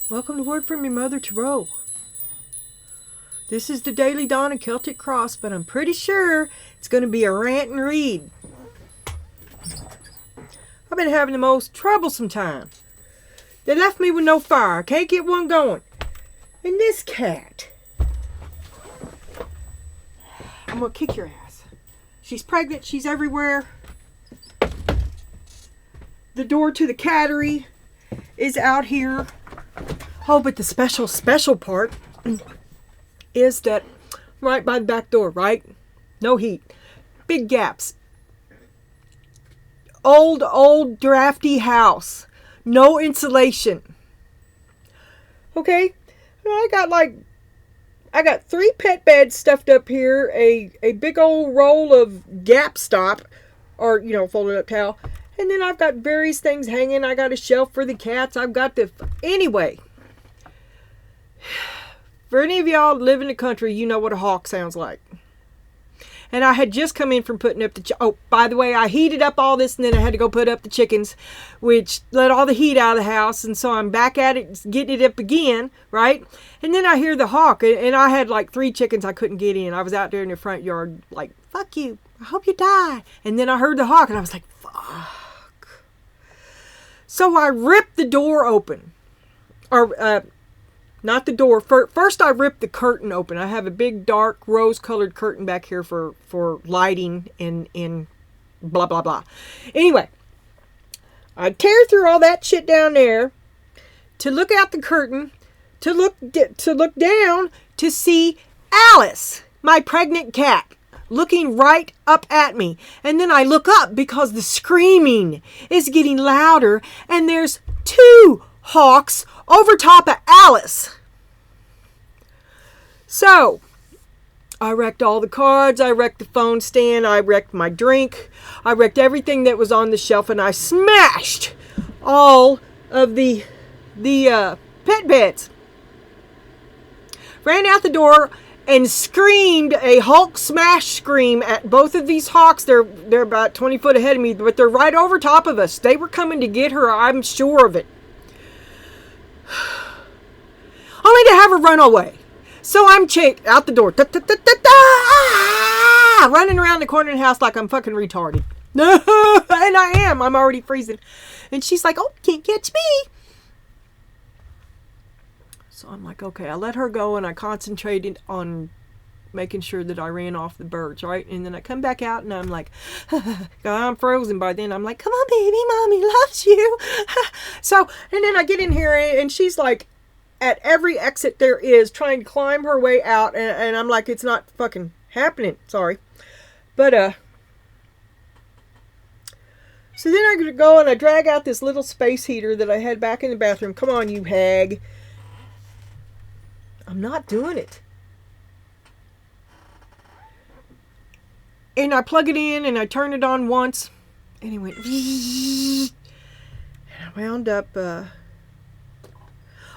Welcome to Word from Your Mother Tarot. This is the Daily Donna Celtic Cross, but I'm pretty sure it's going to be a rant and read. I've been having the most troublesome time. They left me with no fire. I can't get one going. And this cat. I'm going to kick your ass. She's pregnant. She's everywhere. The door to the cattery is out here. Oh, but the special part is that right by the back door, right? No heat. Big gaps. Old drafty house. No insulation. Okay? I got 3 pet beds stuffed up here, a big old roll of Gap Stop, or, folded up towel. And then I've got various things hanging. I got a shelf for the cats. I've got anyway. For any of y'all live in the country, you know what a hawk sounds like. And I had just come in from putting up oh, by the way, I heated up all this and then I had to go put up the chickens, which let all the heat out of the house. And so I'm back at it, getting it up again, right? And then I hear the hawk, and I had like 3 chickens I couldn't get in. I was out there in the front yard like, fuck you, I hope you die. And then I heard the hawk and I was like, fuck. So I ripped the door open. Not the door. First, I ripped the curtain open. I have a big, dark, rose-colored curtain back here for lighting and blah, blah, blah. Anyway, I tear through all that shit down there to look out the curtain, to look down to see Alice, my pregnant cat, looking right up at me. And then I look up because the screaming is getting louder, and there's 2 hawks over top of Alice. So, I wrecked all the cards, I wrecked the phone stand, I wrecked my drink, I wrecked everything that was on the shelf, and I smashed all of the pet beds. Ran out the door and screamed a Hulk smash scream at both of these hawks. They're about 20 foot ahead of me, but they're right over top of us. They were coming to get her, I'm sure of it. Only to have her run away. So I'm out the door. Running around the corner of the house like I'm fucking retarded. And I am. I'm already freezing. And she's like, oh, can't catch me. So I'm like, okay, I let her go and I concentrated on making sure that I ran off the birds, right? And then I come back out and I'm like, I'm frozen by then. I'm like, come on, baby, mommy loves you. So, and then I get in here and she's like at every exit there is trying to climb her way out. And I'm like, it's not fucking happening. Sorry. But, so then I go and I drag out this little space heater that I had back in the bathroom. Come on, you hag. I'm not doing it. And I plug it in and I turn it on once and it went and I wound up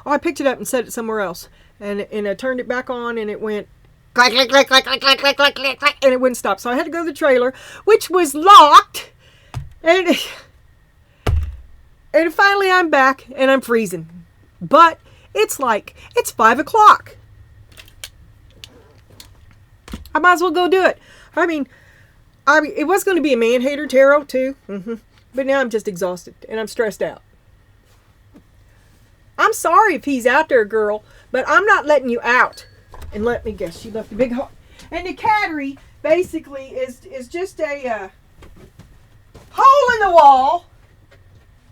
I picked it up and set it somewhere else and I turned it back on and it went clack clack clack clack clack clack clack clack clack clack and it wouldn't stop. So I had to go to the trailer, which was locked, and finally I'm back and I'm freezing. But it's 5 o'clock. I might as well go do it. I mean, it was going to be a man-hater tarot, too. But now I'm just exhausted, and I'm stressed out. I'm sorry if he's out there, girl, but I'm not letting you out. And let me guess, she left a big hole. And the cattery, basically, is just a hole in the wall.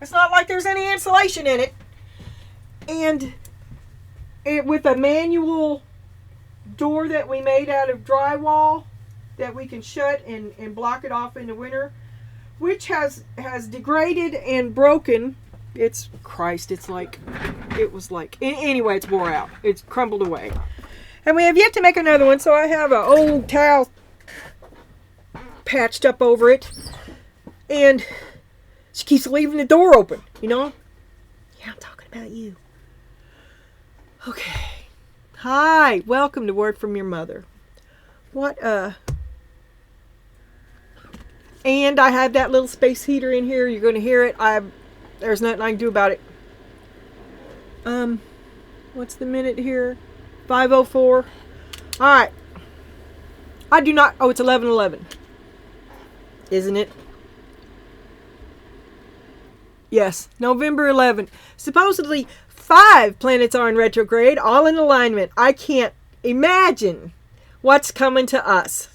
It's not like there's any insulation in it. And with a manual door that we made out of drywall, that we can shut and block it off in the winter, which has degraded and broken. It's anyway, it's wore out. It's crumbled away. And we have yet to make another one, so I have an old towel patched up over it. And she keeps leaving the door open, Yeah, I'm talking about you. Okay. Hi, welcome to Word from Your Mother. And I have that little space heater in here. You're going to hear it. There's nothing I can do about it. What's the minute here? 5:04. All right. I do not. Oh, it's 11:11. Isn't it? Yes, November 11th. Supposedly 5 planets are in retrograde, all in alignment. I can't imagine what's coming to us.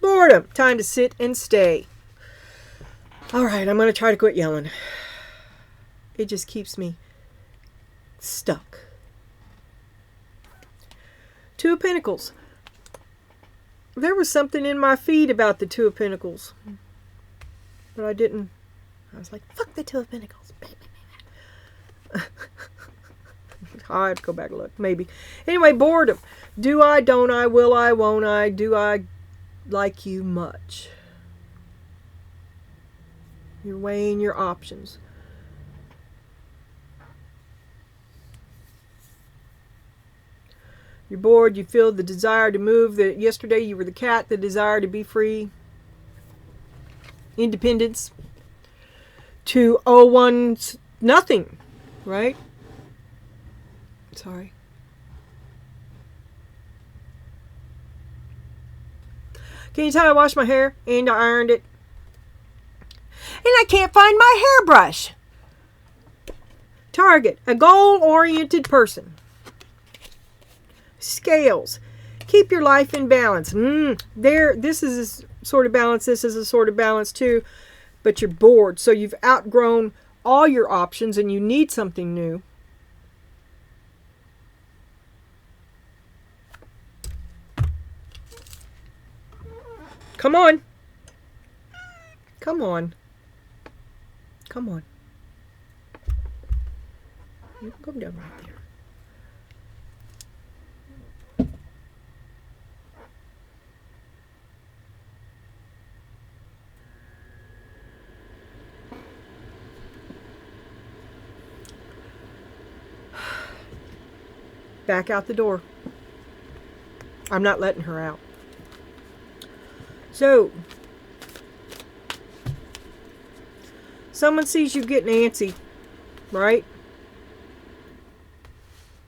Boredom. Time to sit and stay. All right, I'm going to try to quit yelling. It just keeps me stuck. 2 of Pentacles. There was something in my feed about the 2 of Pentacles. But I didn't. I was like, fuck the 2 of Pentacles. I have to go back and look. Maybe. Anyway, boredom. Do I, don't I, will I, won't I, do I like you much? You're weighing your options. You're bored. You feel the desire to move. Yesterday you were the cat. The desire to be free. Independence. 201's nothing. Right? Sorry. Can you tell I washed my hair and I ironed it? And I can't find my hairbrush. Target. A goal-oriented person. Scales. Keep your life in balance. This is a sort of balance. This is a sort of balance too. But you're bored. So you've outgrown all your options and you need something new. Come on. Come on. Come on. You can come down right there. Back out the door. I'm not letting her out. So, someone sees you getting antsy, right?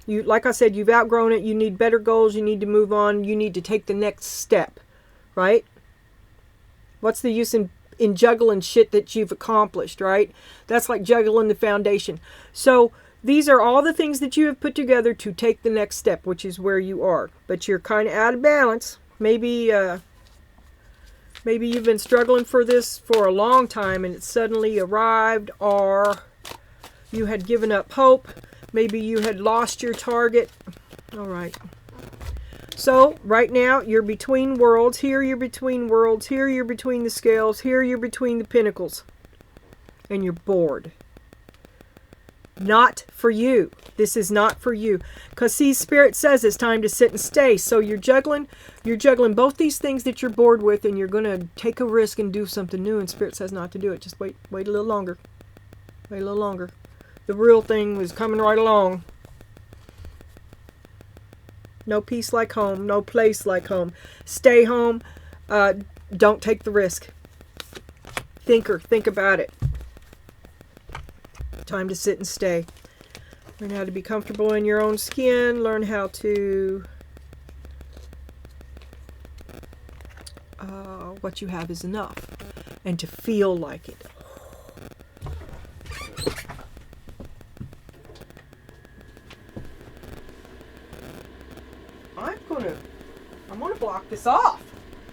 You, like I said, you've outgrown it. You need better goals. You need to move on. You need to take the next step, right? What's the use in juggling shit that you've accomplished, right? That's like juggling the foundation. So, these are all the things that you have put together to take the next step, which is where you are. But you're kind of out of balance. Maybe you've been struggling for this for a long time and it suddenly arrived, or you had given up hope. Maybe you had lost your target. All right. So right now you're between worlds. Here you're between worlds. Here you're between the scales. Here you're between the pinnacles. And you're bored. Not for you. This is not for you. Because see, Spirit says it's time to sit and stay. So you're juggling both these things that you're bored with, and you're going to take a risk and do something new, and Spirit says not to do it. Just wait a little longer. Wait a little longer. The real thing was coming right along. No peace like home. No place like home. Stay home. Don't take the risk. Think about it. Time to sit and stay. Learn how to be comfortable in your own skin. Learn how to... what you have is enough. And to feel like it. I'm gonna block this off.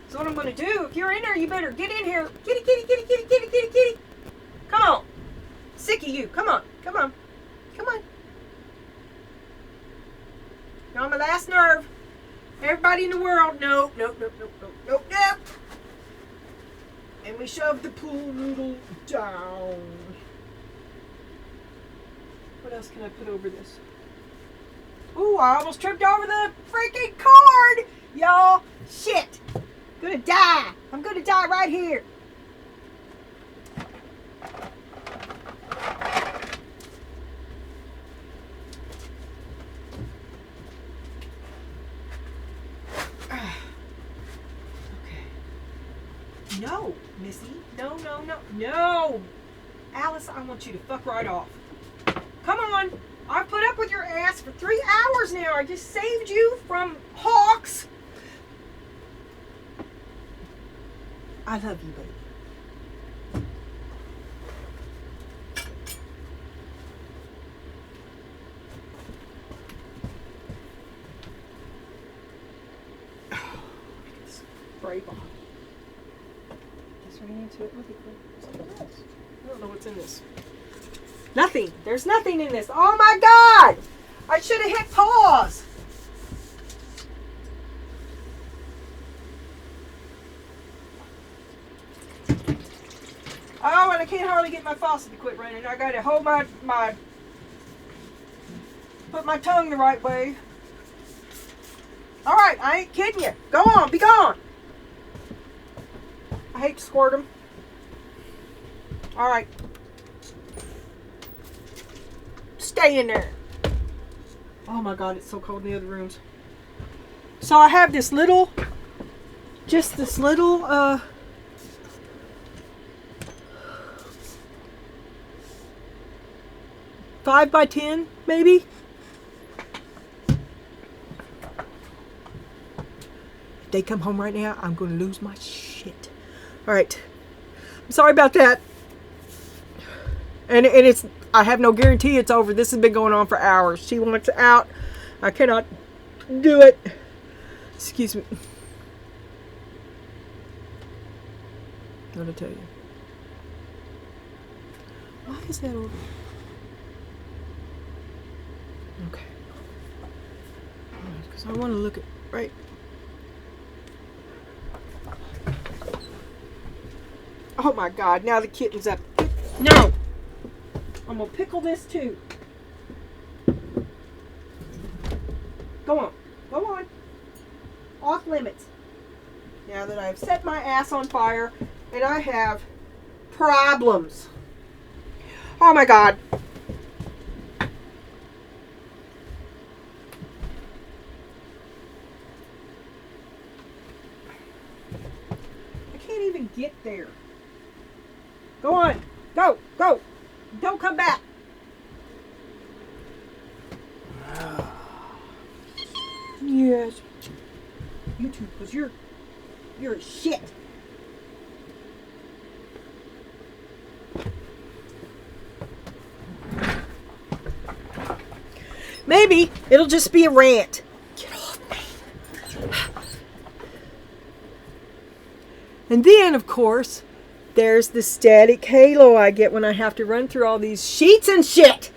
So what I'm gonna do, if you're in there, you better get in here. Kitty, kitty, kitty, kitty, kitty, kitty, kitty. Come on. Sick of you. Come on. Come on. Come on. You're on my last nerve. Everybody in the world. No. And we shove the pool noodle down. What else can I put over this? Ooh, I almost tripped over the freaking cord. Y'all. Shit. Gonna die. I'm gonna die right here. No, Missy. No. Alice, I want you to fuck right off. Come on. I've put up with your ass for 3 hours now. I just saved you from hawks. I love you, baby. Spray bottle. Just ran into it. Look at something else. I don't know what's in this. Nothing. There's nothing in this. Oh my God! I should have hit pause. Oh, and I can't hardly get my faucet to quit running. I gotta hold put my tongue the right way. All right, I ain't kidding you. Go on, be gone. I hate to squirt them. All right. Stay in there. Oh my God, it's so cold in the other rooms. So I have this little, just this little, 5 by 10, maybe. If they come home right now, I'm going to lose my shit. All right. I'm sorry about that. And it's, I have no guarantee it's over. This has been going on for hours. She wants out. I cannot do it. Excuse me. I'm going to tell you. Why is that over? Okay. Because I want to look at, right. Oh my God, now the kitten's up. No! I'm going to pickle this too. Go on. Go on. Off limits. Now that I've set my ass on fire and I have problems. Oh my God. Even get there. Go on. Go. Go. Don't come back. Yes. You too, because you're shit. Maybe it'll just be a rant. Get off me. And then, of course, there's the static halo I get when I have to run through all these sheets and shit.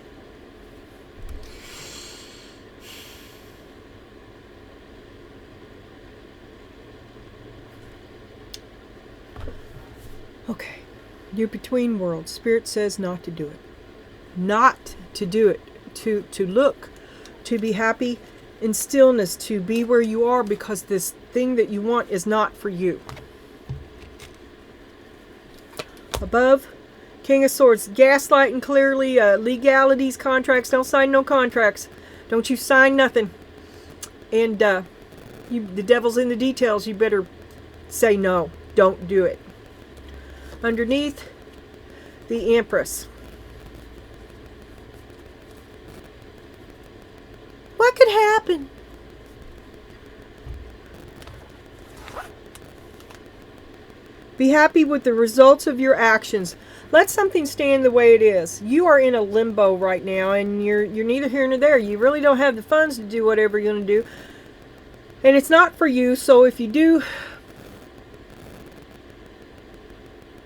Okay. You're between worlds. Spirit says not to do it. Not to do it. To look. To be happy in stillness. To be where you are because this thing that you want is not for you. Above, King of Swords, gaslighting clearly, legalities, contracts, don't sign no contracts. Don't you sign nothing. And the devil's in the details, you better say no, don't do it. Underneath, the Empress. What could happen? Be happy with the results of your actions. Let something stand the way it is. You are in a limbo right now, and you're neither here nor there. You really don't have the funds to do whatever you're going to do. And it's not for you, so if you do,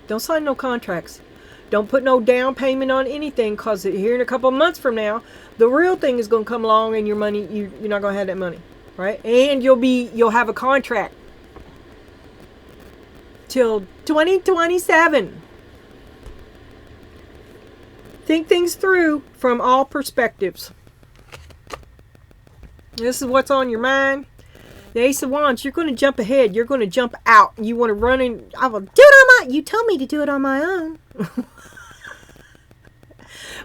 don't sign no contracts. Don't put no down payment on anything, because here in a couple of months from now, the real thing is going to come along, and your money, you're not going to have that money, right? And you'll have a contract till 2027. Think things through from all perspectives. This is what's on your mind. The Ace of Wands, you're going to jump ahead. You're going to jump out. You want to run in. I will do it on my... You told me to do it on my own.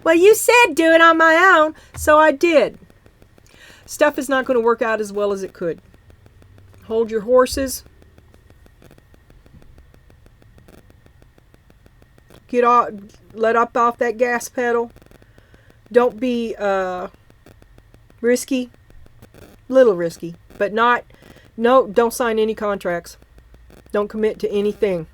Well, you said do it on my own, so I did. Stuff is not going to work out as well as it could. Hold your horses. Get off, let up off that gas pedal. Don't be risky. Little risky, but not. No, don't sign any contracts. Don't commit to anything.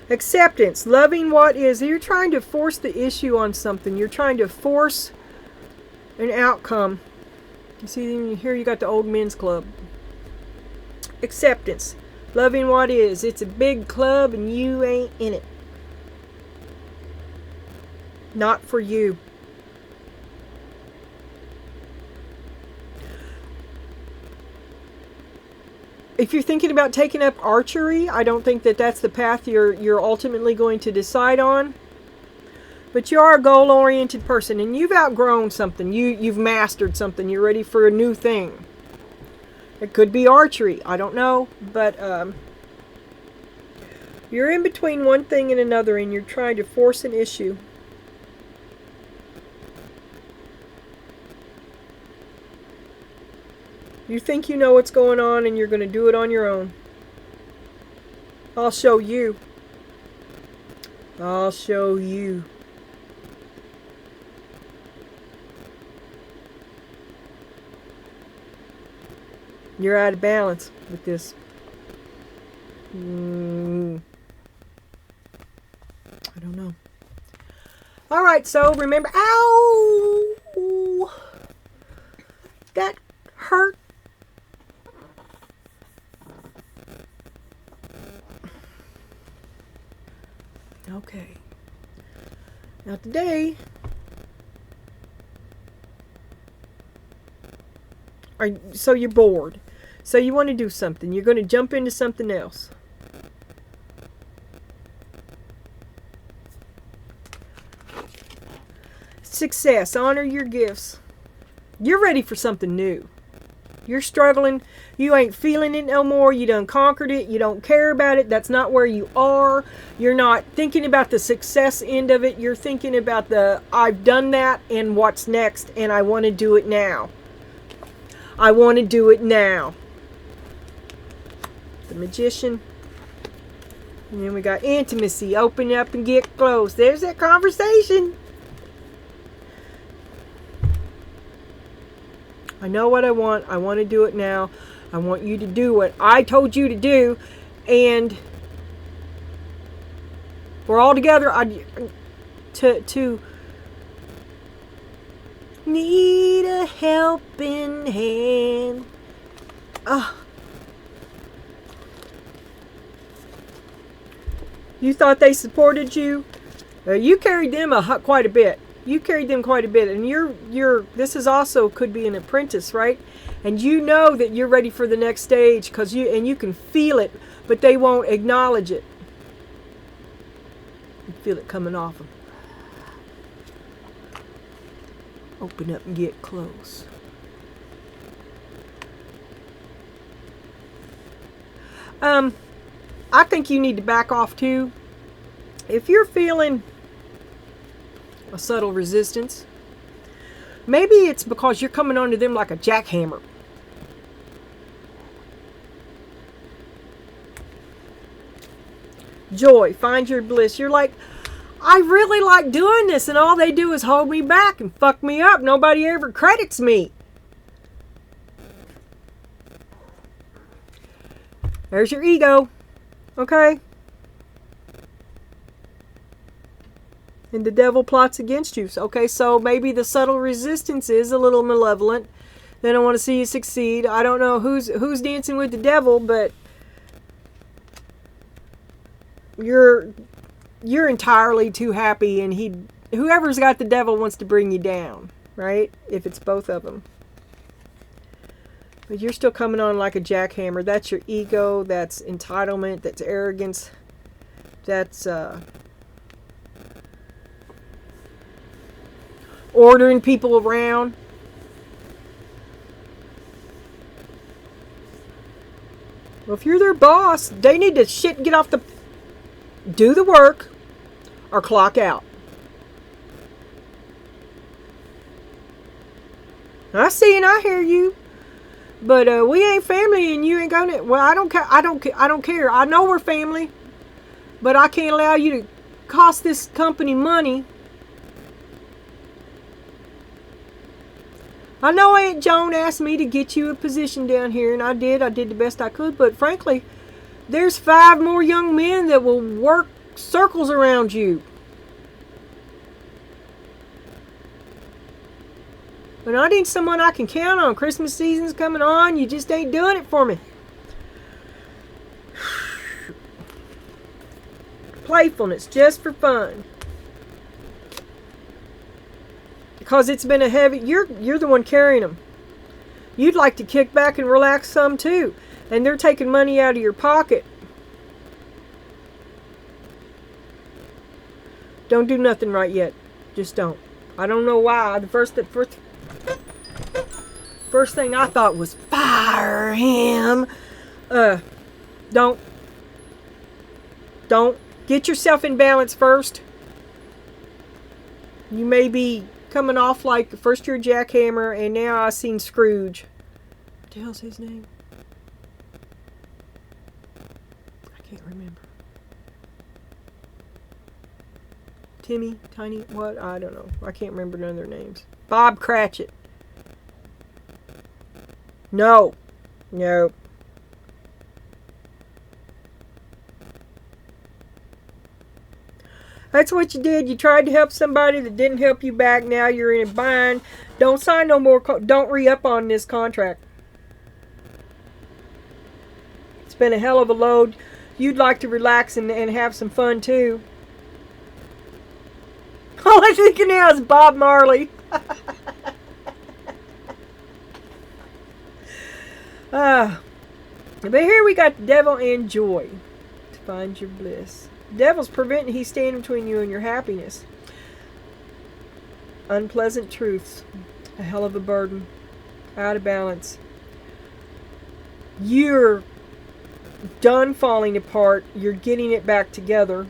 Acceptance, loving what is. You're trying to force the issue on something. You're trying to force an outcome. You see, here you got the old men's club. Acceptance, loving what is. It's a big club and you ain't in it. Not for you. If you're thinking about taking up archery, I don't think that that's the path you're ultimately going to decide on. But you are a goal-oriented person, and you've outgrown something. You've mastered something. You're ready for a new thing. It could be archery. I don't know, but you're in between one thing and another, and you're trying to force an issue. You think you know what's going on, and you're going to do it on your own. I'll show you. I'll show you. You're out of balance with this. I don't know. All right, so remember, ow, that hurt. Okay. Now today, so you're bored. So you want to do something. You're going to jump into something else. Success. Honor your gifts. You're ready for something new. You're struggling. You ain't feeling it no more. You done conquered it. You don't care about it. That's not where you are. You're not thinking about the success end of it. You're thinking about the, I've done that and what's next, and I want to do it now. I want to do it now. The Magician. And then we got intimacy. Open up and get close. There's that conversation. I know what I want. I want to do it now. I want you to do what I told you to do. And we're all together. To need a helping hand. You thought they supported you? You carried them quite a bit. You carried them quite a bit, and this is also could be an apprentice, right? And you know that you're ready for the next stage because you can feel it, but they won't acknowledge it. You feel it coming off them. Open up and get close. I think you need to back off too. If you're feeling a subtle resistance, maybe it's because you're coming onto them like a jackhammer. Joy, find your bliss. You're like, I really like doing this, and all they do is hold me back and fuck me up. Nobody ever credits me. There's your ego. Okay? And the devil plots against you. Okay, so maybe the subtle resistance is a little malevolent. They don't want to see you succeed. I don't know who's dancing with the devil, but you're entirely too happy, and whoever's got the devil wants to bring you down, right? If it's both of them. But you're still coming on like a jackhammer. That's your ego. That's entitlement. That's arrogance. That's ordering people around. Well, if you're their boss, they need to get off do the work or clock out. I see and I hear you. But we ain't family, and you ain't gonna. Well, I don't care. I don't care. I know we're family, but I can't allow you to cost this company money. I know Aunt Joan asked me to get you a position down here, and I did. I did the best I could, but frankly, there's 5 more young men that will work circles around you. But I need someone I can count on. Christmas season's coming on. You just ain't doing it for me. Playfulness, just for fun. Because it's been a heavy... You're the one carrying them. You'd like to kick back and relax some too. And they're taking money out of your pocket. Don't do nothing right yet. Just don't. I don't know why. The first thing I thought was fire him. Don't. Get yourself in balance first. You may be coming off like first you're Jackhammer, and now I seen Scrooge. What the hell's his name? I can't remember. Timmy, Tiny, what? I don't know. I can't remember none of their names. Bob Cratchit. No. That's what you did. You tried to help somebody that didn't help you back. Now you're in a bind. Don't sign no more. Don't re-up on this contract. It's been a hell of a load. You'd like to relax and have some fun too. All I'm thinking now is Bob Marley. But here we got the devil and joy to find your bliss. The devil's preventing, he's standing between you and your happiness. Unpleasant truths. A hell of a burden. Out of balance. You're done falling apart. You're getting it back together.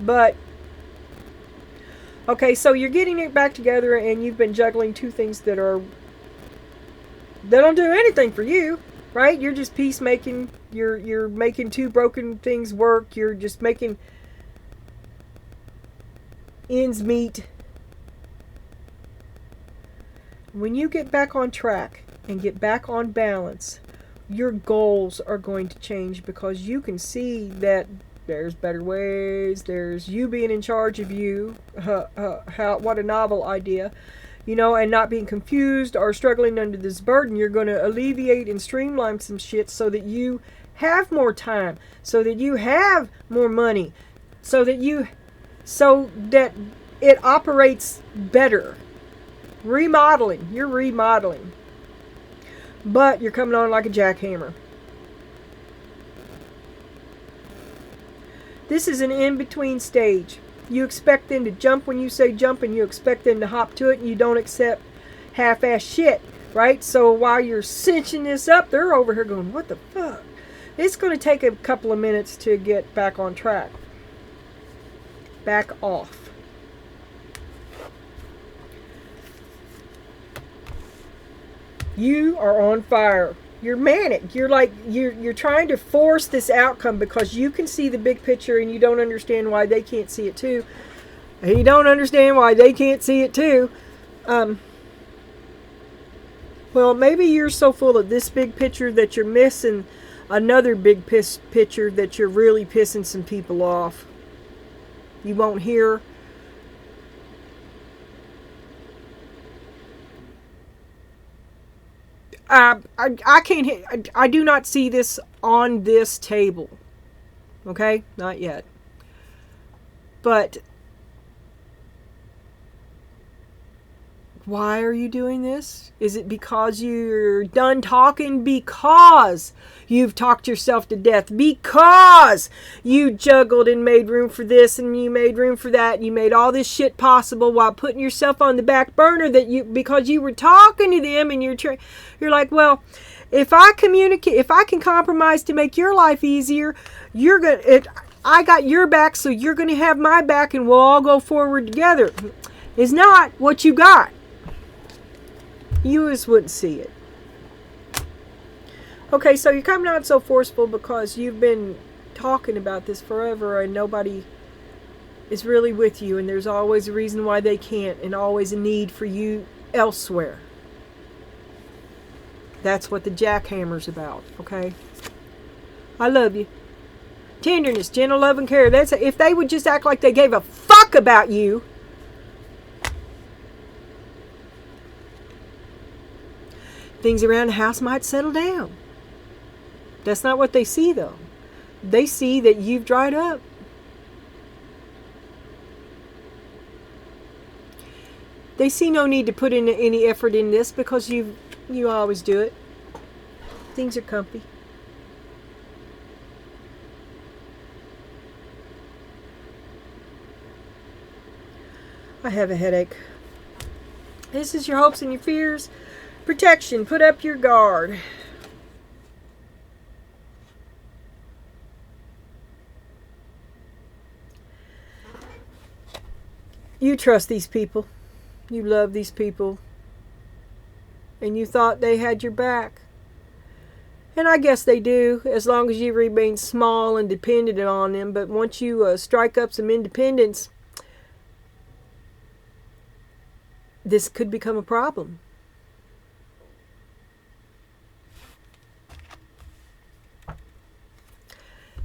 But okay, so you're getting it back together, and you've been juggling 2 things that don't do anything for you, right? You're just peacemaking. You're making 2 broken things work. You're just making ends meet. When you get back on track and get back on balance, your goals are going to change, because you can see that there's better ways. There's you being in charge of you. What a novel idea. And not being confused or struggling under this burden. You're going to alleviate and streamline some shit so that you have more time, so that you have more money, so that it operates better. Remodeling. You're remodeling. But you're coming on like a jackhammer. This is an in-between stage. You expect them to jump when you say jump, and you expect them to hop to it, and you don't accept half-ass shit, right? So while you're cinching this up, they're over here going, what the fuck? It's going to take a couple of minutes to get back on track. Back off. You are on fire. You're manic. You're like, you're trying to force this outcome because you can see the big picture, and you don't understand why they can't see it too. And you don't understand why they can't see it too. Well, maybe you're so full of this big picture that you're missing another big picture that you're really pissing some people off. You won't hear. I can't. I do not see this on this table. Okay, not yet. But why are you doing this? Is it because you're done talking? Because you've talked yourself to death? Because you juggled and made room for this and you made room for that, and you made all this shit possible while putting yourself on the back burner because you were talking to them, and you're like, well, if I communicate, if I can compromise to make your life easier, I got your back, so you're gonna have my back, and we'll all go forward together. Is not what you got. You just wouldn't see it. Okay, so you're coming out so forceful because you've been talking about this forever and nobody is really with you, and there's always a reason why they can't, and always a need for you elsewhere. That's what the jackhammer's about, okay? I love you. Tenderness, gentle love and care. That's if they would just act like they gave a fuck about you. Things around the house might settle down. That's not what they see, though. They see that you've dried up. They see no need to put in any effort in this because you always do it. Things are comfy. I have a headache. This is your hopes and your fears. Protection. Put up your guard. You trust these people. You love these people. And you thought they had your back. And I guess they do, as long as you remain small and dependent on them. But once you strike up some independence, this could become a problem.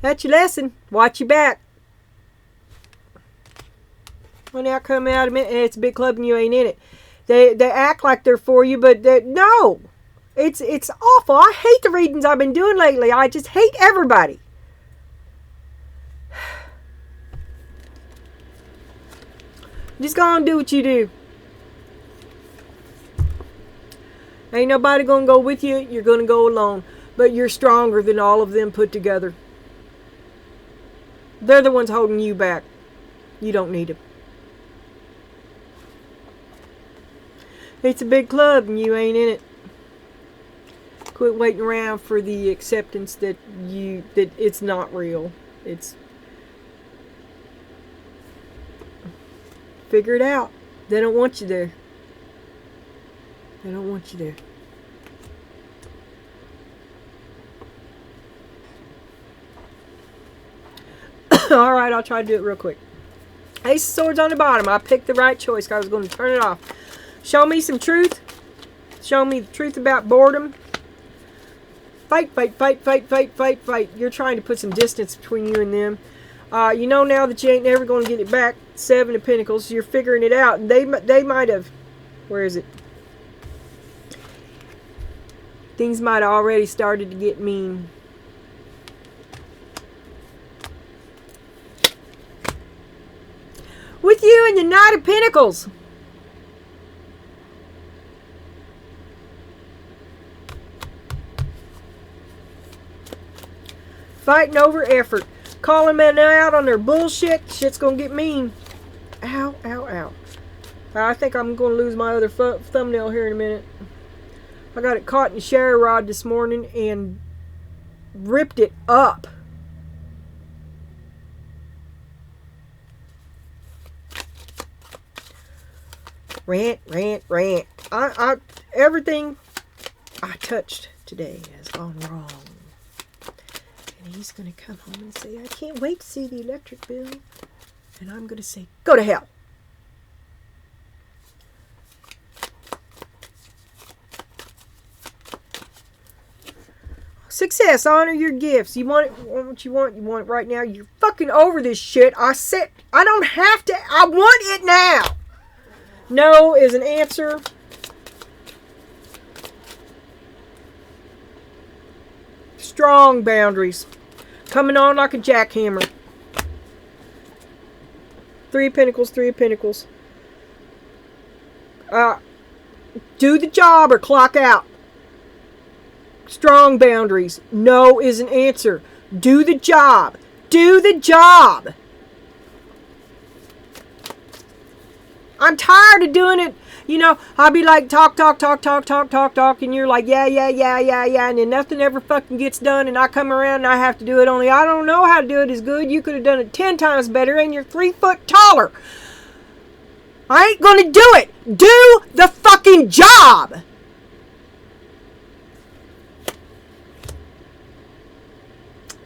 That's your lesson. Watch your back. When I come out of it, and it's a big club and you ain't in it. They act like they're for you, but no. It's awful. I hate the readings I've been doing lately. I just hate everybody. Just go and do what you do. Ain't nobody gonna go with you. You're gonna go alone. But you're stronger than all of them put together. They're the ones holding you back. You don't need them. It's a big club and you ain't in it. Quit waiting around for the acceptance that it's not real. It's figure it out. They don't want you there. They don't want you there. Alright, I'll try to do it real quick. Ace of Swords on the bottom. I picked the right choice because I was going to turn it off. Show me some truth. Show me the truth about boredom. Fight, fight, fight, fight, fight, fight, fight. You're trying to put some distance between you and them. You know now that you ain't never going to get it back. 7 of Pentacles. You're figuring it out. They might have... Where is it? Things might have already started to get mean. With you and the Knight of Pentacles. Fighting over effort. Calling men out on their bullshit. Shit's gonna get mean. Ow, ow, ow. I think I'm gonna lose my other thumbnail here in a minute. I got it caught in the shower rod this morning and ripped it up. Rant, rant, rant. Everything I touched today has gone wrong. And he's going to come home and say, I can't wait to see the electric bill. And I'm going to say, go to hell. Success, honor your gifts. You want it, what you want it right now. You're fucking over this shit. I said, I don't have to, I want it now. No is an answer. Strong boundaries. Coming on like a jackhammer. 3 of Pentacles, 3 of Pentacles. Do the job or clock out. Strong boundaries. No is an answer. Do the job. Do the job. I'm tired of doing it. You know, I'll be like, talk, and you're like, yeah, and then nothing ever fucking gets done, and I come around and I have to do it, only I don't know how to do it as good. You could have done it 10 times better, and you're 3 foot taller. I ain't gonna do it. Do the fucking job.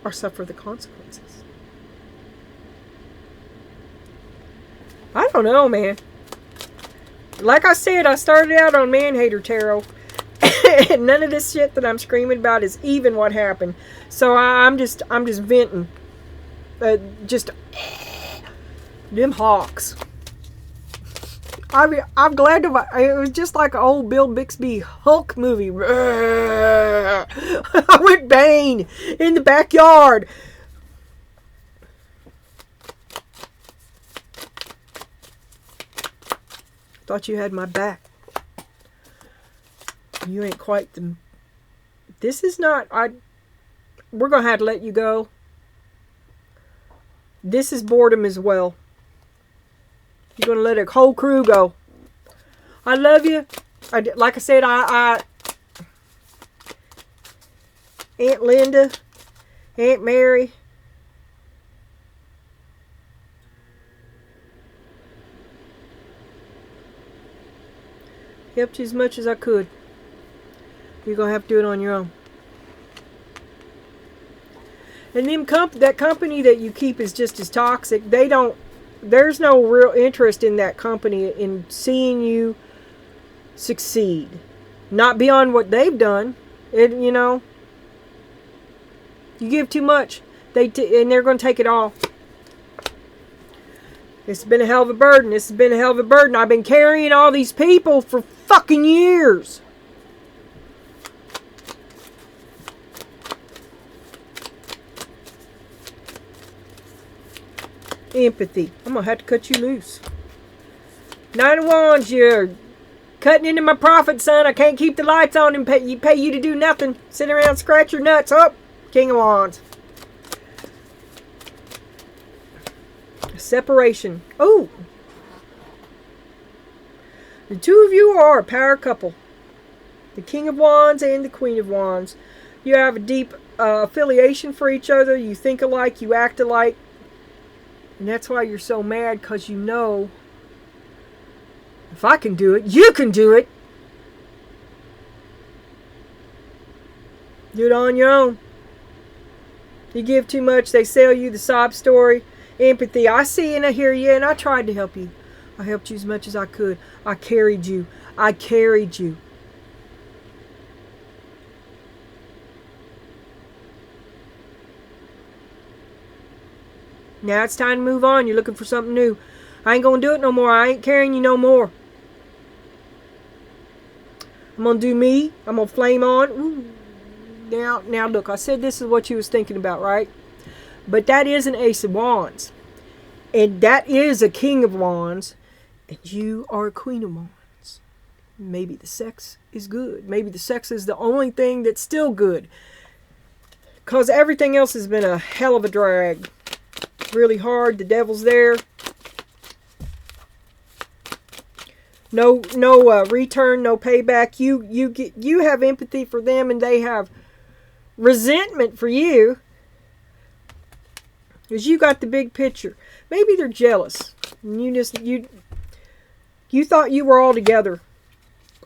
or suffer the consequences. I don't know, man. Like I said, I started out on Man-Hater Tarot. And none of this shit that I'm screaming about is even what happened. So I'm just venting. Just them hawks. I'm glad to. It was just like an old Bill Bixby Hulk movie. I went Bane in the backyard. Thought you had my back. You ain't quite the... This is not... We're going to have to let you go. This is boredom as well. You're going to let a whole crew go. I love you. Like I said, Aunt Linda, Aunt Mary... helped you as much as I could. You're going to have to do it on your own. And them that company that you keep is just as toxic. There's no real interest in that company in seeing you succeed. Not beyond what they've done. You give too much. And they're going to take it all. It's been a hell of a burden. This has been a hell of a burden. I've been carrying all these people for fucking years. Empathy. I'm going to have to cut you loose. Nine of Wands, you're cutting into my profit, son. I can't keep the lights on and pay you to do nothing. Sit around and scratch your nuts up. King of Wands. Separation. Oh. The two of you are a power couple. The King of Wands and the Queen of Wands. You have a deep affiliation for each other. You think alike. You act alike. And that's why you're so mad, because you know, if I can do it, you can do it. Do it on your own. You give too much, they sell you the sob story. Empathy. I see and I hear you, and I tried to help you. I helped you as much as I could. I carried you. I carried you. Now it's time to move on. You're looking for something new. I ain't going to do it no more. I ain't carrying you no more. I'm going to do me. I'm going to flame on. Ooh. Now look, I said this is what you was thinking about, right? But that is an Ace of Wands. And that is a King of Wands. And you are a Queen of Wands. Maybe the sex is good. Maybe the sex is the only thing that's still good. Because everything else has been a hell of a drag. Really hard. The devil's there. No return, no payback. You have empathy for them, and they have resentment for you. Because you got the big picture. Maybe they're jealous. And you thought you were all together.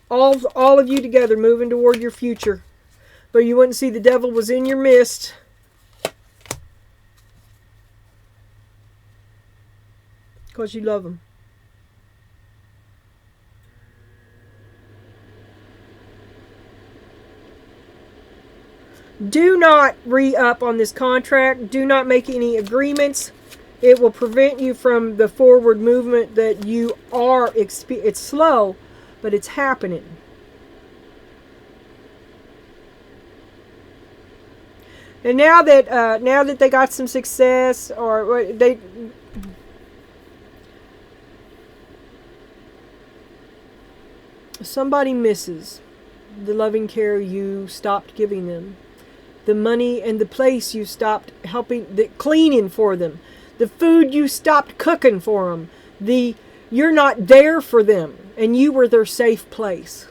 All of you together moving toward your future. But you wouldn't see the devil was in your midst. Because you love him. Do not re-up on this contract. Do not make any agreements. It will prevent you from the forward movement that you are experiencing. It's slow, but it's happening. And now that they got some success, or somebody misses the loving care you stopped giving them. The money and the place you stopped helping, the cleaning for them. The food you stopped cooking for them. You're not there for them. And you were their safe place.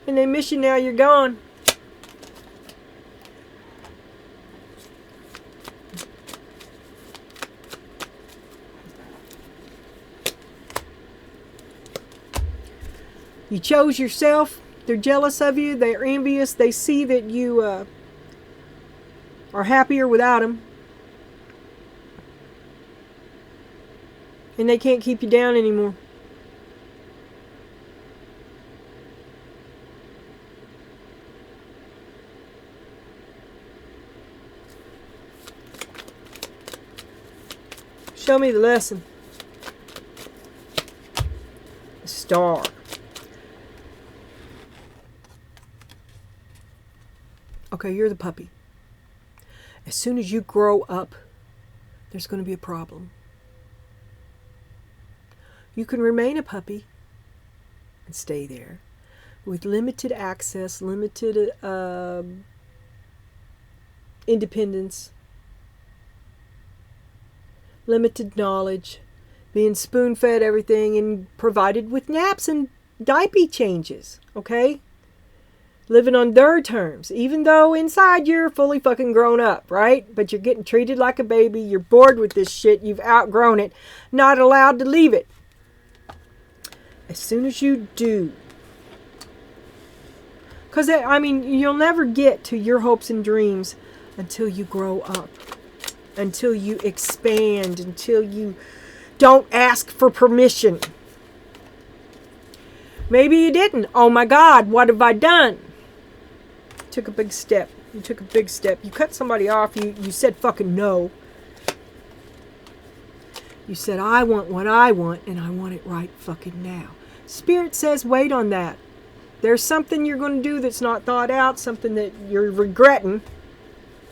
And they miss you now you're gone. You chose yourself. They're jealous of you. They're envious. They see that you are happier without them. And they can't keep you down anymore. Show me the lesson. The star. Okay, you're the puppy. As soon as you grow up, there's going to be a problem. You can remain a puppy and stay there with limited access, limited independence, limited knowledge, being spoon-fed everything and provided with naps and diaper changes, okay? Living on their terms, even though inside you're fully fucking grown up, right? But you're getting treated like a baby, you're bored with this shit, you've outgrown it, not allowed to leave it. As soon as you do, because I mean, you'll never get to your hopes and dreams until you grow up, until you expand, until you don't ask for permission. Maybe you didn't. Oh my God, what have I done? Took a big step. You took a big step. You cut somebody off. You said fucking no. You said, I want what I want, and I want it right fucking now. Spirit says, wait on that. There's something you're going to do that's not thought out, something that you're regretting,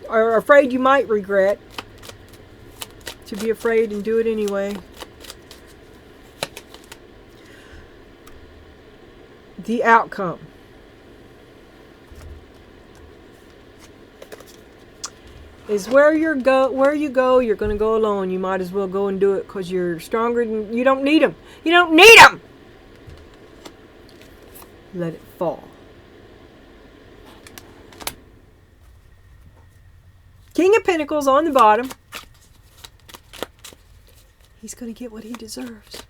or afraid you might regret. To be afraid and do it anyway. The outcome. Is where you go, you're going to go alone. You might as well go and do it because you're stronger than, you don't need them. You don't need them! Let it fall. King of Pentacles on the bottom. He's going to get what he deserves.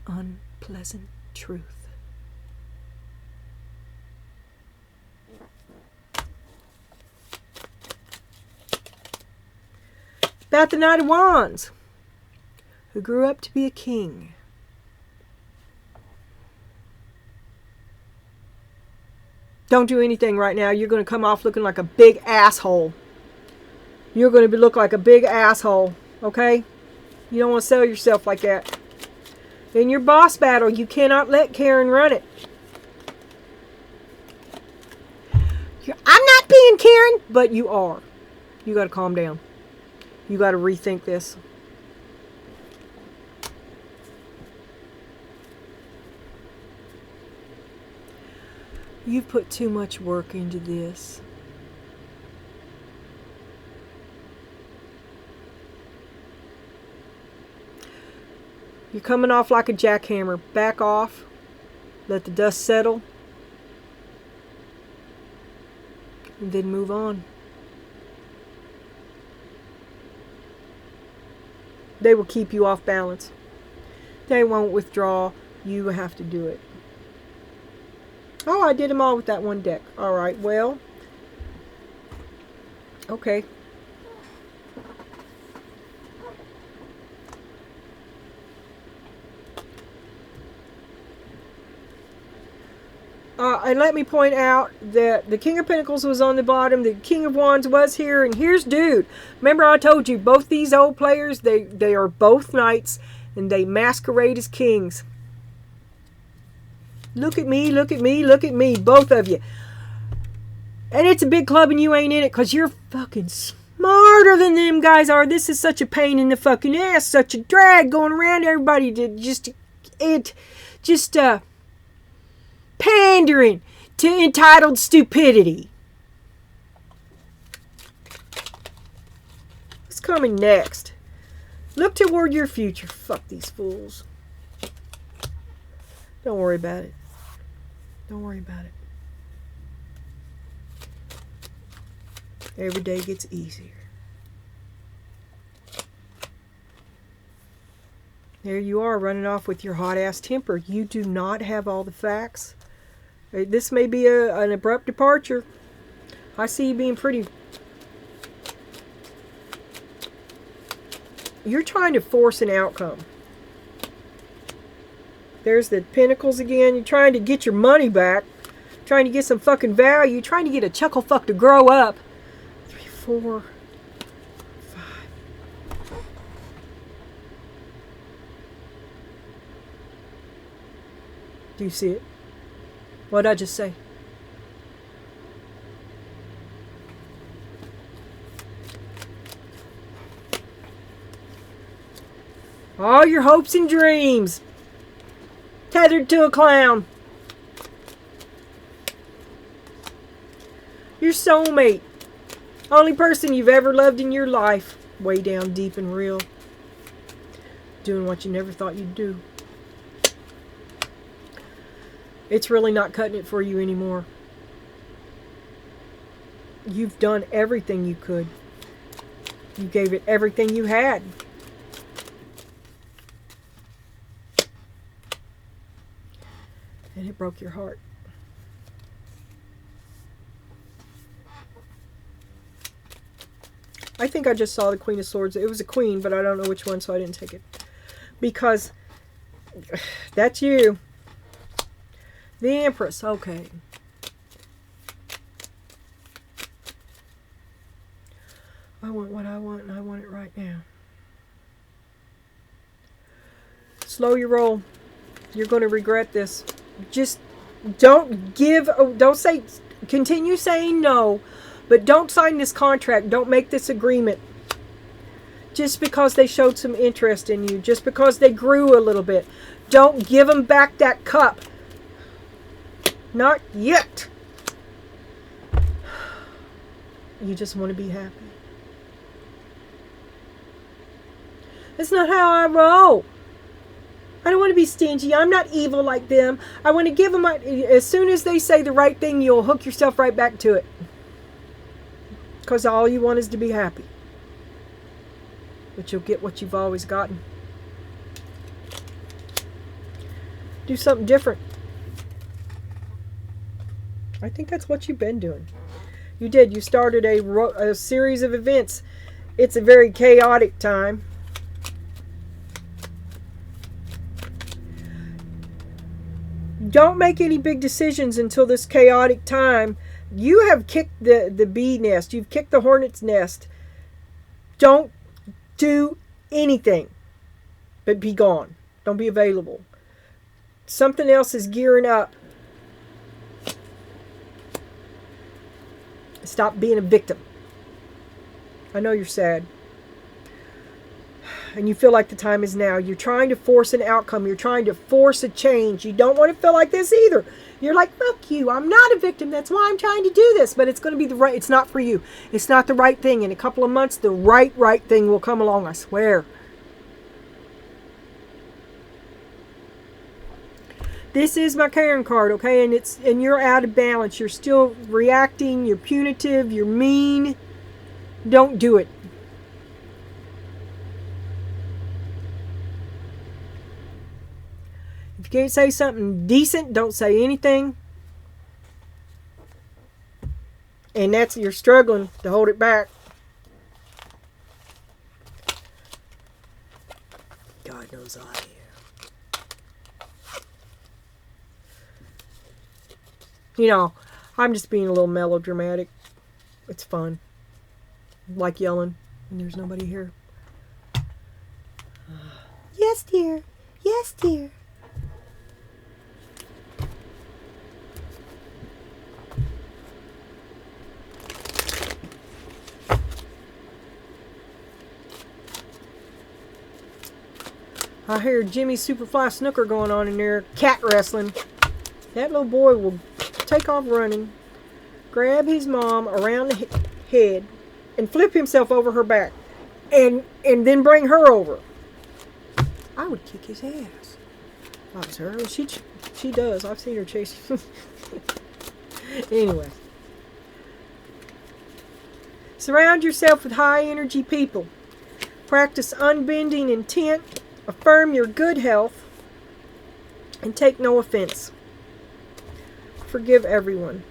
An unpleasant truth. About the Knight of Wands, who grew up to be a king. Don't do anything right now. You're going to come off looking like a big asshole. You're going to look like a big asshole, okay? You don't want to sell yourself like that. In your boss battle, you cannot let Karen run it. I'm not being Karen, but you are. You got to calm down. You got to rethink this. You've put too much work into this. You're coming off like a jackhammer. Back off. Let the dust settle. And then move on. They will keep you off balance. They won't withdraw. You have to do it. Oh, I did them all with that one deck. Alright, well. Okay. And let me point out that the King of Pentacles was on the bottom. The King of Wands was here. And here's Dude. Remember I told you, both these old players, they are both knights. And they masquerade as kings. Look at me, look at me, look at me. Both of you. And it's a big club and you ain't in it because you're fucking smarter than them guys are. This is such a pain in the fucking ass. Such a drag going around everybody to just pandering to entitled stupidity. What's coming next? Look toward your future. Fuck these fools. Don't worry about it. Don't worry about it. Every day gets easier. There you are, running off with your hot-ass temper. You do not have all the facts. This may be an abrupt departure. I see you being pretty... You're trying to force an outcome. There's the pentacles again. You're trying to get your money back. Trying to get some fucking value. Trying to get a chuckle fuck to grow up. 3, 4, 5. Do you see it? What did I just say? All your hopes and dreams tethered to a clown. Your soulmate. Only person you've ever loved in your life. Way down deep and real. Doing what you never thought you'd do. It's really not cutting it for you anymore. You've done everything you could. You gave it everything you had. And it broke your heart. I think I just saw the Queen of Swords. It was a queen, but I don't know which one, so I didn't take it. Because that's you. The Empress. Okay. I want what I want, and I want it right now. Slow your roll. You're going to regret this. Just don't say, continue saying no, but don't sign this contract. Don't make this agreement. Just because they showed some interest in you, just because they grew a little bit. Don't give them back that cup. Not yet. You just want to be happy. That's not how I roll. I don't want to be stingy. I'm not evil like them. I want to give them... As soon as they say the right thing, you'll hook yourself right back to it. Because all you want is to be happy. But you'll get what you've always gotten. Do something different. I think that's what you've been doing. You did. You started a series of events. It's a very chaotic time. Don't make any big decisions until this chaotic time. You have kicked the bee nest. You've kicked the hornet's nest. Don't do anything but be gone. Don't be available. Something else is gearing up. Stop being a victim. I know you're sad. And you feel like the time is now. You're trying to force an outcome. You're trying to force a change. You don't want to feel like this either. You're like, fuck you. I'm not a victim. That's why I'm trying to do this. But it's going to be the right... It's not for you. It's not the right thing. In a couple of months, the right thing will come along. I swear. This is my Karen card, okay? And you're out of balance. You're still reacting. You're punitive. You're mean. Don't do it. If you can't say something decent, don't say anything. And you're struggling to hold it back. God knows I am. You know, I'm just being a little melodramatic. It's fun. Like yelling when there's nobody here. Yes, dear. Yes, dear. I hear Jimmy Superfly Snooker going on in there, cat wrestling. That little boy will take off running, grab his mom around the head, and flip himself over her back, and then bring her over. I would kick his ass. If I was her. She does. I've seen her chase. Anyway. Surround yourself with high energy people. Practice unbending intent affirm your good health, and take no offense. Forgive everyone.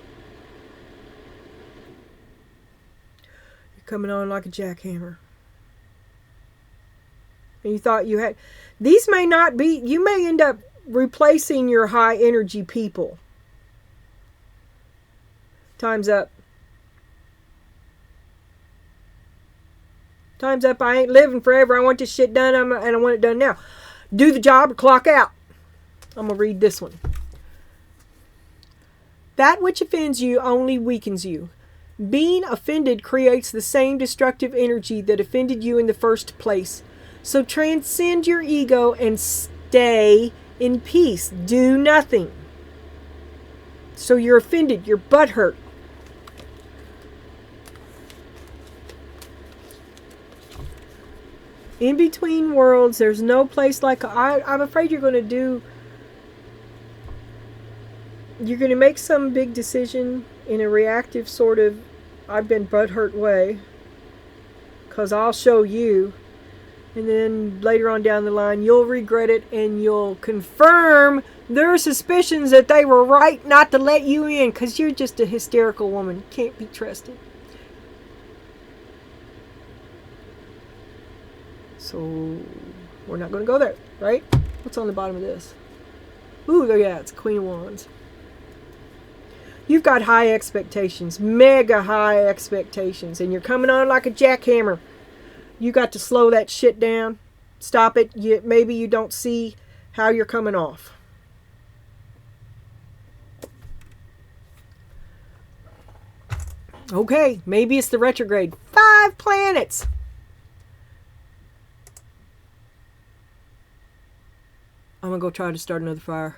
You're coming on like a jackhammer. And you thought you had... These may not be... You may end up replacing your high energy people. Time's up. Time's up. I ain't living forever. I want this shit done, and I want it done now. Do the job or clock out. I'm going to read this one. That which offends you only weakens you. Being offended creates the same destructive energy that offended you in the first place. So transcend your ego and stay in peace. Do nothing. So you're offended. You're butthurt. In between worlds, there's no place like... I'm afraid you're going to do... You're going to make some big decision in a reactive sort of I've been butthurt way. Because I'll show you. And then later on down the line, you'll regret it and you'll confirm their suspicions that they were right not to let you in. Because you're just a hysterical woman. Can't be trusted. So, we're not going to go there, right? What's on the bottom of this? Ooh, yeah, it's Queen of Wands. You've got high expectations, mega high expectations, and you're coming on like a jackhammer. You got to slow that shit down. Stop it. Maybe you don't see how you're coming off. Okay, maybe it's the retrograde. 5 planets. I'm going to go try to start another fire.